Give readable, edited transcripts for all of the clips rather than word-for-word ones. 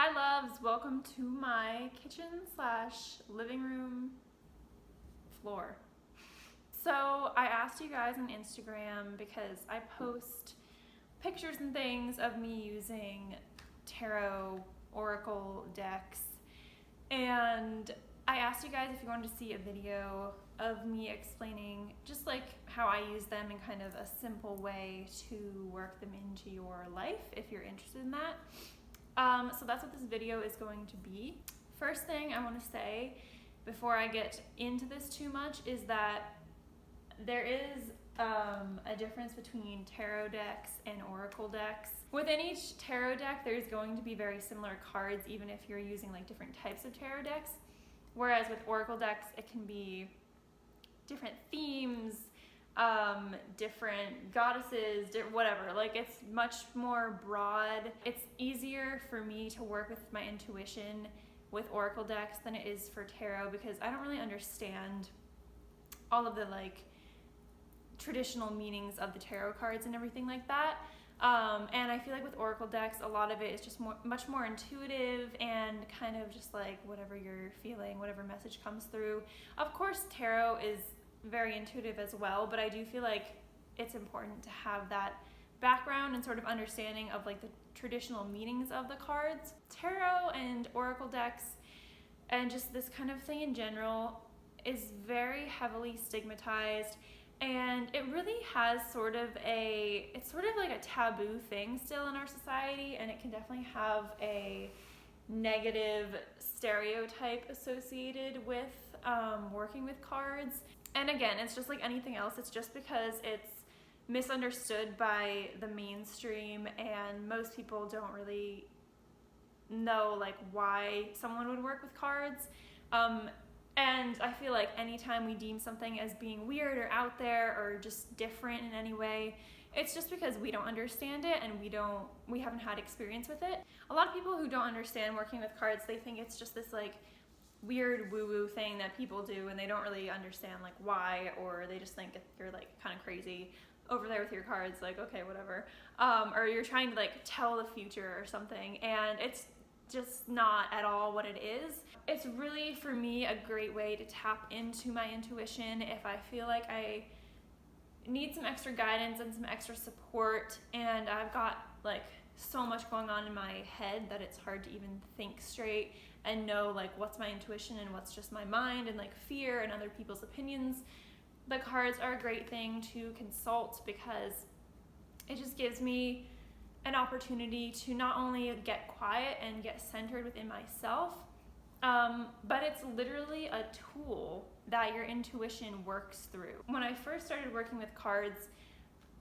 Hi loves, welcome to my kitchen slash living room floor. So I asked you guys on Instagram because I post pictures and things of me using tarot oracle decks, and I asked you guys if you wanted to see a video of me explaining just like how I use them in kind of a simple way to work them into your life if you're interested in that. So that's what this video is going to be. First thing I want to say before I get into this too much is that there is a difference between tarot decks and oracle decks. Within each tarot deck, there's going to be very similar cards, even if you're using like different types of tarot decks. Whereas with oracle decks, it can be different themes, different goddesses, whatever. Like, it's much more broad. It's easier for me to work with my intuition with oracle decks than it is for tarot, because I don't really understand all of the like traditional meanings of the tarot cards and everything like that. And I feel like with oracle decks, a lot of it is just much more intuitive and kind of just like whatever you're feeling, whatever message comes through. Of course, tarot is very intuitive as well, but I do feel like it's important to have that background and sort of understanding of like the traditional meanings of the cards. Tarot and oracle decks and just this kind of thing in general is very heavily stigmatized, and it really has it's sort of like a taboo thing still in our society, and it can definitely have a negative stereotype associated with working with cards. And again, it's just like anything else. It's just because it's misunderstood by the mainstream, and most people don't really know like why someone would work with cards. And I feel like anytime we deem something as being weird or out there or just different in any way, it's just because we don't understand it and we haven't had experience with it. A lot of people who don't understand working with cards, they think it's just this like weird woo-woo thing that people do, and they don't really understand like why, or they just think you're like kind of crazy over there with your cards, like okay, whatever, or you're trying to like tell the future or something, and it's just not at all what it is. It's really, for me, a great way to tap into my intuition if I feel like I need some extra guidance and some extra support, and I've got like so much going on in my head that it's hard to even think straight and know like what's my intuition and what's just my mind and like fear and other people's opinions. The cards are a great thing to consult because it just gives me an opportunity to not only get quiet and get centered within myself, but it's literally a tool that your intuition works through. When I first started working with cards,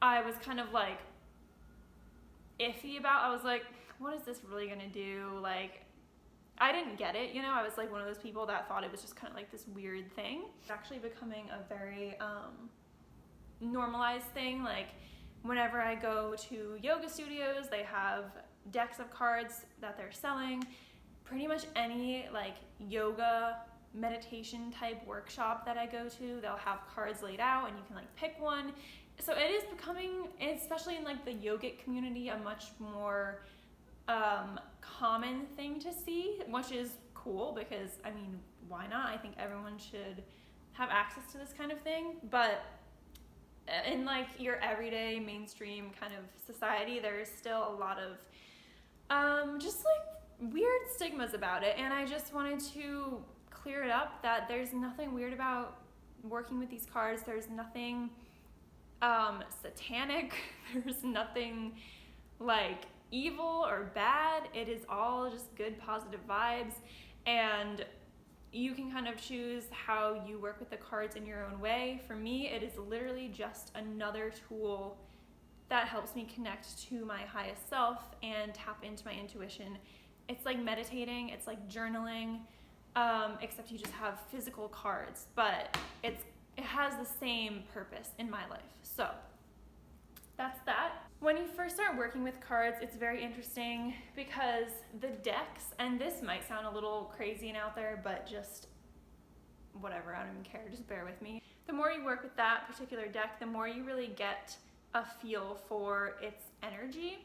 I was kind of like iffy I was like, what is this really gonna do? Like, I didn't get it, I was like one of those people that thought it was just kind of like this weird thing. It's actually becoming a very normalized thing. Like, whenever I go to yoga studios, they have decks of cards that they're selling. Pretty much any like yoga meditation type workshop that I go to, they'll have cards laid out and you can like pick one. So it is becoming, especially in like the yogic community, a much more common thing to see, which is cool because I mean, why not? I think everyone should have access to this kind of thing. But in like your everyday mainstream kind of society, there's still a lot of just like weird stigmas about it, and I just wanted to clear it up that there's nothing weird about working with these cards. There's nothing satanic. There's nothing like evil or bad. It is all just good, positive vibes, and you can kind of choose how you work with the cards in your own way. For me, it is literally just another tool that helps me connect to my highest self and tap into my intuition. It's like meditating, it's like journaling, except you just have physical cards, but it has the same purpose in my life. So that's that. When you first start working with cards, it's very interesting because the decks, and this might sound a little crazy and out there, but just whatever, I don't even care, just bear with me. The more you work with that particular deck, the more you really get a feel for its energy.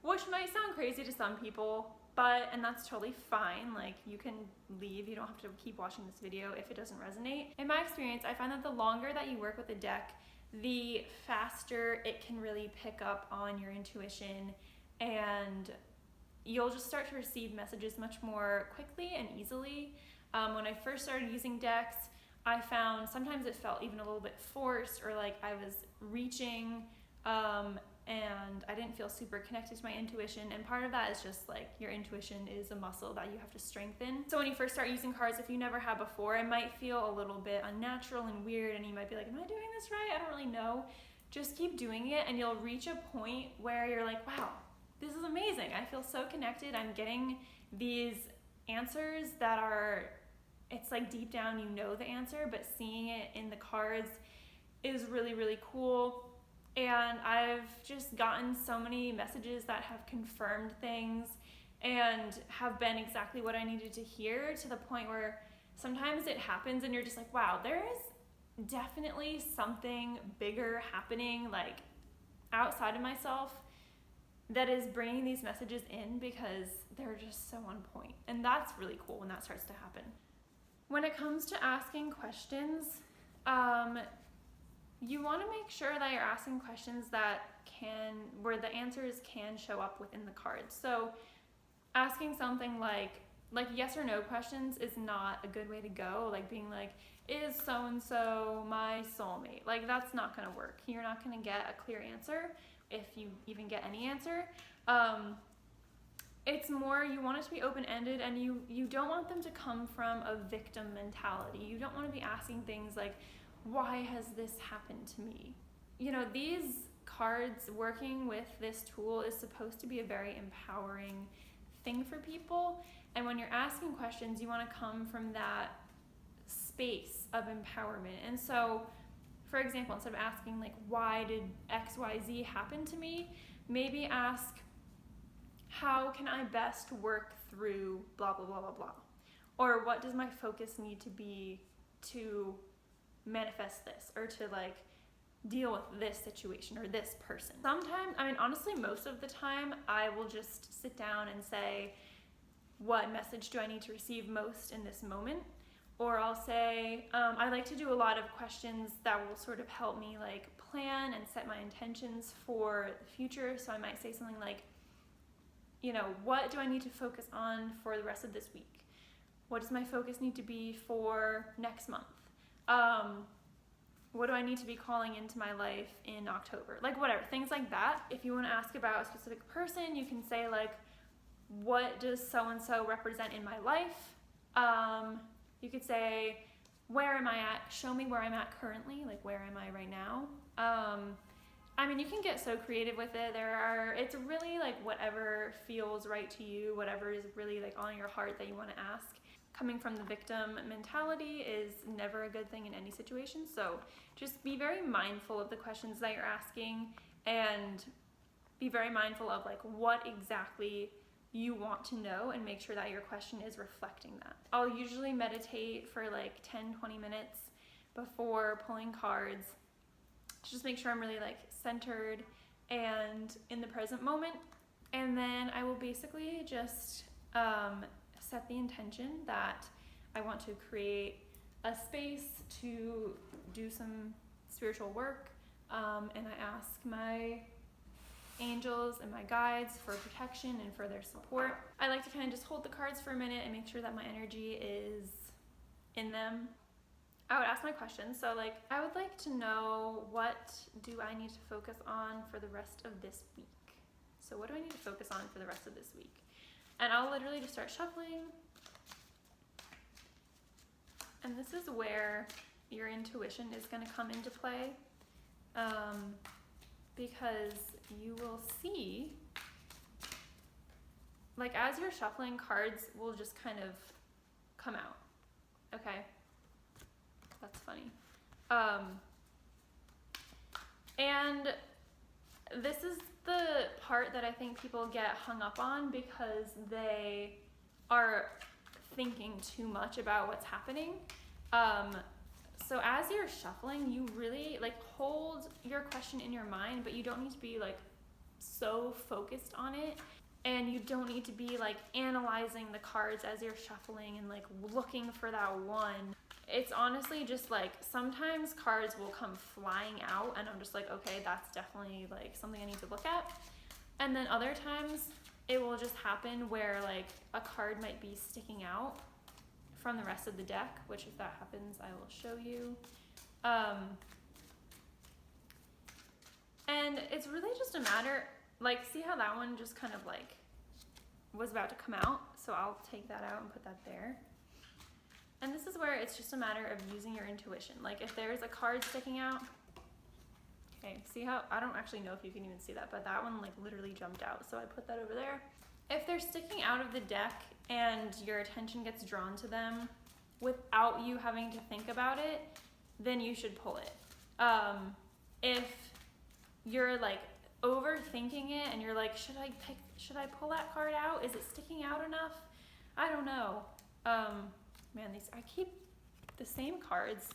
which might sound crazy to some people, and that's totally fine. Like, you can leave, you don't have to keep watching this video if it doesn't resonate. In my experience, I find that the longer that you work with a deck, the faster it can really pick up on your intuition, and you'll just start to receive messages much more quickly and easily. When I first started using decks, I found sometimes it felt even a little bit forced, or like I was reaching and I didn't feel super connected to my intuition, and part of that is just like your intuition is a muscle that you have to strengthen. So when you first start using cards, if you never have before, it might feel a little bit unnatural and weird, and you might be like, am I doing this right? I don't really know. Just keep doing it, and you'll reach a point where you're like, wow, this is amazing. I feel so connected. I'm getting these answers that are, it's like deep down you know the answer, but seeing it in the cards is really, really cool. And I've just gotten so many messages that have confirmed things and have been exactly what I needed to hear, to the point where sometimes it happens and you're just like, wow, there is definitely something bigger happening, like outside of myself, that is bringing these messages in, because they're just so on point. And that's really cool when that starts to happen. When it comes to asking questions, you want to make sure that you're asking questions where the answers can show up within the cards. So asking something like yes or no questions is not a good way to go. Like being like, is so-and-so my soulmate? Like, that's not going to work. You're not going to get a clear answer, if you even get any answer. It's more, you want it to be open-ended, and you don't want them to come from a victim mentality. You don't want to be asking things like, why has this happened to me? You know, these cards, working with this tool, is supposed to be a very empowering thing for people. And when you're asking questions, you want to come from that space of empowerment. And so, for example, instead of asking like, why did XYZ happen to me, maybe ask, how can I best work through blah, blah, blah, blah, blah? Or what does my focus need to be to manifest this, or to like deal with this situation or this person? Sometimes, I mean, honestly, most of the time, I will just sit down and say, what message do I need to receive most in this moment? Or I'll say, I like to do a lot of questions that will sort of help me like plan and set my intentions for the future. So I might say something like, you know, what do I need to focus on for the rest of this week? What does my focus need to be for next month? What do I need to be calling into my life in October? Like, whatever, things like that. If you want to ask about a specific person, you can say like, what does so-and-so represent in my life? You could say, where am I at? Show me where I'm at currently. Like, where am I right now? I mean, you can get so creative with it. It's really like whatever feels right to you, whatever is really like on your heart that you want to ask. Coming from the victim mentality is never a good thing in any situation. So just be very mindful of the questions that you're asking, and be very mindful of like what exactly you want to know, and make sure that your question is reflecting that. I'll usually meditate for like 10-20 minutes before pulling cards, to just make sure I'm really like centered and in the present moment. And then I will basically just set the intention that I want to create a space to do some spiritual work, and I ask my angels and my guides for protection and for their support. I like to kind of just hold the cards for a minute and make sure that my energy is in them. I would ask my questions. So like, I would like to know, what do I need to focus on for the rest of this week? So what do I need to focus on for the rest of this week? And I'll literally just start shuffling. And this is where your intuition is going to come into play, because you will see, like as you're shuffling, cards will just kind of come out. Okay, that's funny. And this is the part that I think people get hung up on, because they are thinking too much about what's happening. So as you're shuffling, you really like hold your question in your mind, but you don't need to be like so focused on it, and you don't need to be like analyzing the cards as you're shuffling and like looking for that one. It's honestly just like sometimes cards will come flying out and I'm just like, okay, that's definitely like something I need to look at. And then other times it will just happen where like a card might be sticking out from the rest of the deck, which if that happens, I will show you. And it's really just a matter, like, see how that one just kind of like was about to come out? So I'll take that out and put that there. And this is where it's just a matter of using your intuition. Like if there's a card sticking out, okay, see how, I don't actually know if you can even see that, but that one like literally jumped out. So I put that over there. If they're sticking out of the deck and your attention gets drawn to them without you having to think about it, then you should pull it. If you're like overthinking it and you're like, should I pull that card out? Is it sticking out enough? I don't know. Man, I keep the same cards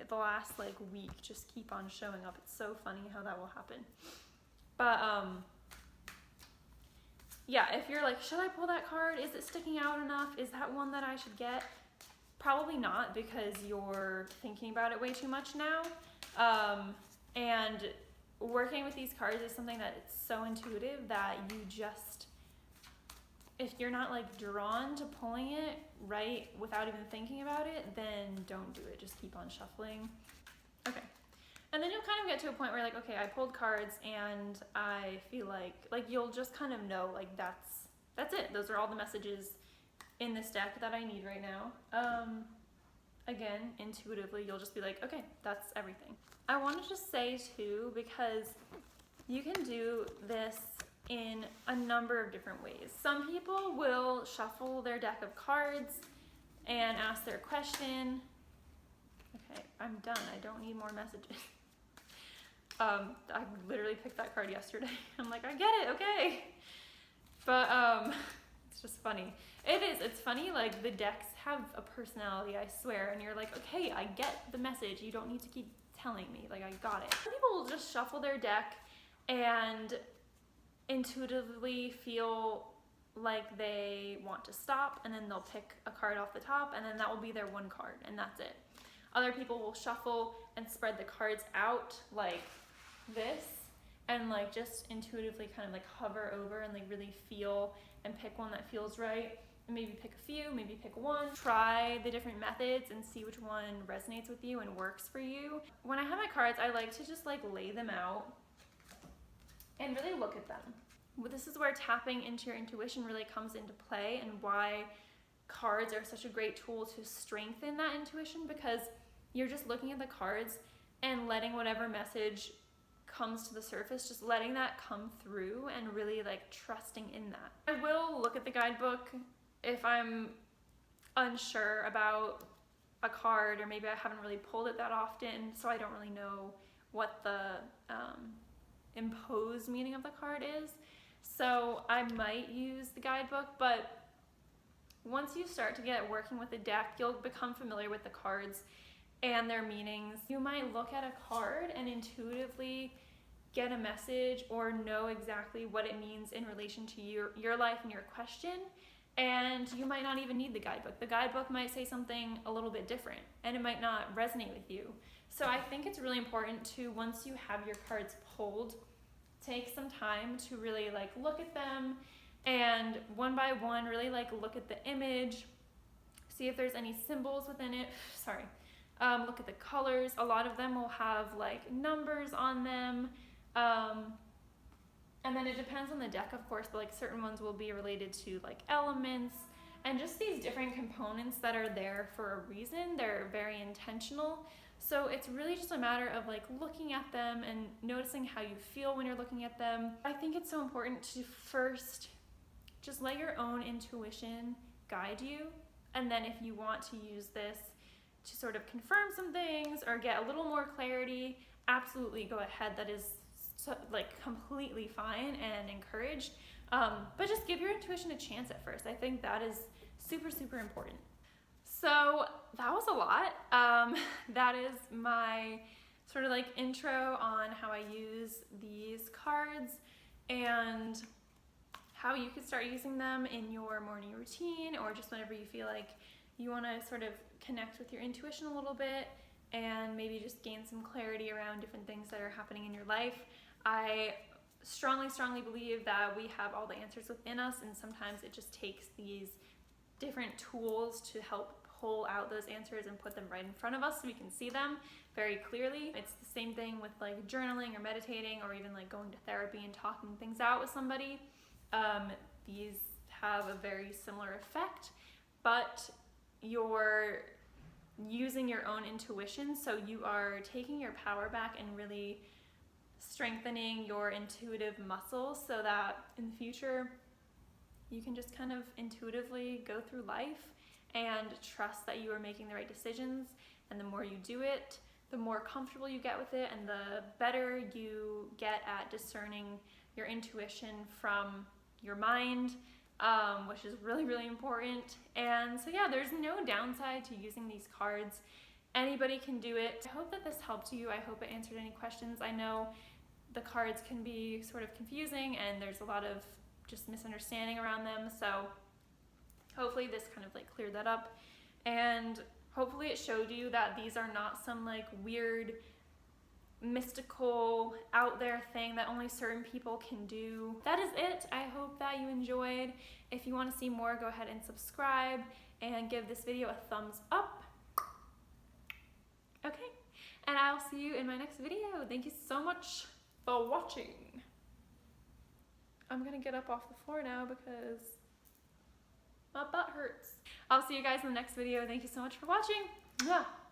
the last like week just keep on showing up. It's so funny how that will happen. But yeah, if you're like, should I pull that card? Is it sticking out enough? Is that one that I should get? Probably not, because you're thinking about it way too much now. And working with these cards is something that it's so intuitive that you just, if you're not like drawn to pulling it right without even thinking about it, then don't do it. Just keep on shuffling. Okay. And then you'll kind of get to a point where like, okay, I pulled cards and I feel like you'll just kind of know like that's it. Those are all the messages in this deck that I need right now. Again, intuitively, you'll just be like, okay, that's everything. I want to just say too, because you can do this in a number of different ways. Some people will shuffle their deck of cards and ask their question. Okay, I'm done. I don't need more messages. I literally picked that card yesterday. I'm like, I get it, okay. But it's just funny. It's funny, like the decks have a personality, I swear, and you're like, okay, I get the message. You don't need to keep telling me, like I got it. Some people will just shuffle their deck and intuitively feel like they want to stop, and then they'll pick a card off the top, and then that will be their one card, and that's it. Other people will shuffle and spread the cards out like this, and like just intuitively kind of like hover over and like really feel and pick one that feels right, and maybe pick a few, maybe pick one. Try the different methods and see which one resonates with you and works for you. When I have my cards, I like to just like lay them out and really look at them. This is where tapping into your intuition really comes into play, and why cards are such a great tool to strengthen that intuition, because you're just looking at the cards and letting whatever message comes to the surface, just letting that come through and really like trusting in that. I will look at the guidebook if I'm unsure about a card, or maybe I haven't really pulled it that often, so I don't really know what the imposed meaning of the card is. So I might use the guidebook, but once you start to get working with the deck, you'll become familiar with the cards and their meanings. You might look at a card and intuitively get a message or know exactly what it means in relation to your life and your question, and you might not even need the guidebook. The guidebook might say something a little bit different, and it might not resonate with you. So I think it's really important to, once you have your cards pulled, take some time to really like look at them, and one by one really like look at the image, see if there's any symbols within it. Sorry. Look at the colors. A lot of them will have like numbers on them. And then it depends on the deck, of course, but like certain ones will be related to like elements and just these different components that are there for a reason. They're very intentional. So it's really just a matter of like looking at them and noticing how you feel when you're looking at them. I think it's so important to first just let your own intuition guide you. And then if you want to use this to sort of confirm some things or get a little more clarity, absolutely go ahead. That is so, like completely fine and encouraged. But just give your intuition a chance at first. I think that is super, super important. So that was a lot. That is my sort of like intro on how I use these cards and how you could start using them in your morning routine, or just whenever you feel like you want to sort of connect with your intuition a little bit and maybe just gain some clarity around different things that are happening in your life. I strongly believe that we have all the answers within us, and sometimes it just takes these different tools to help pull out those answers and put them right in front of us so we can see them very clearly. It's the same thing with like journaling or meditating, or even like going to therapy and talking things out with somebody. These have a very similar effect, but you're using your own intuition, so you are taking your power back and really strengthening your intuitive muscles so that in the future you can just kind of intuitively go through life and trust that you are making the right decisions. And the more you do it, the more comfortable you get with it, and the better you get at discerning your intuition from your mind, which is really important. And so yeah, there's no downside to using these cards. Anybody can do it. I hope that this helped you. I hope it answered any questions. I know the cards can be sort of confusing and there's a lot of just misunderstanding around them, so hopefully this kind of like cleared that up, and hopefully it showed you that these are not some like weird mystical out there thing that only certain people can do. That is it. I hope that you enjoyed. If you want to see more, go ahead and subscribe and give this video a thumbs up. Okay, and I'll see you in my next video. Thank you so much for watching. I'm gonna get up off the floor now because my butt hurts. I'll see you guys in the next video. Thank you so much for watching. Mwah.